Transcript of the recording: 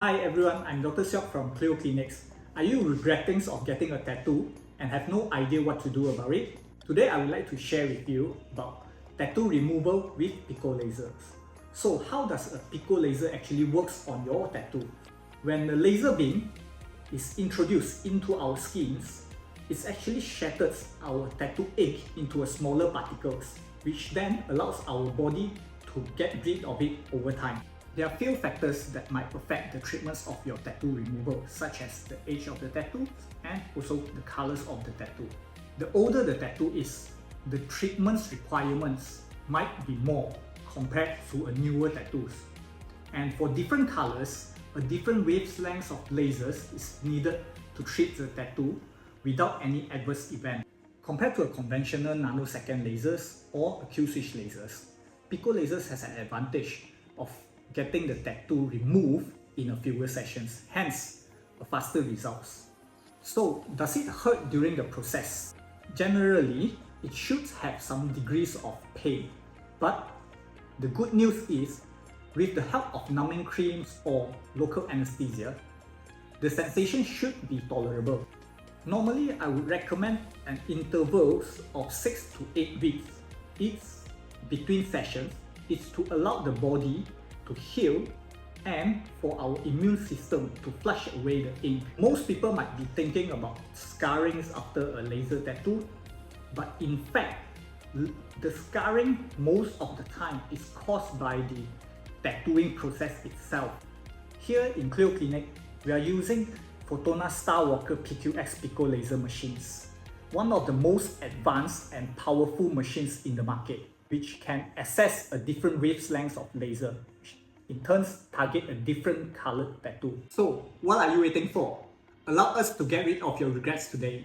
Hi everyone, I'm Dr. Seok from CLEO Clinics. Are you regretting of getting a tattoo and have no idea what to do about it? Today I would like to share with you about tattoo removal with Pico Lasers. So how does a Pico Laser actually works on your tattoo? When the laser beam is introduced into our skins, it actually shatters our tattoo ink into a smaller particles, which then allows our body to get rid of it over time. There are few factors that might affect the treatments of your tattoo removal, such as the age of the tattoo and also the colors of the tattoo. The older the tattoo is, the treatment's requirements might be more compared to a newer tattoos. And for different colors, a different wavelength of lasers is needed to treat the tattoo without any adverse event. Compared to a conventional nanosecond lasers or a Q-switch lasers, Pico Lasers has an advantage of getting the tattoo removed in a fewer sessions, hence a faster results. So does it hurt during the process? Generally, it should have some degrees of pain, but the good news is, with the help of numbing creams or local anesthesia, the sensation should be tolerable. Normally, I would recommend an intervals of 6 to 8 weeks each between sessions. It's to allow the body to heal and for our immune system to flush away the ink. Most people might be thinking about scarring after a laser tattoo, but in fact, the scarring most of the time is caused by the tattooing process itself. Here in CLEO Clinic, we are using Photona Starwalker PQX Pico Laser machines, one of the most advanced and powerful machines in the market, which can access a different wavelength of laser, which in turn target a different colored tattoo. So what are you waiting for? Allow us to get rid of your regrets today.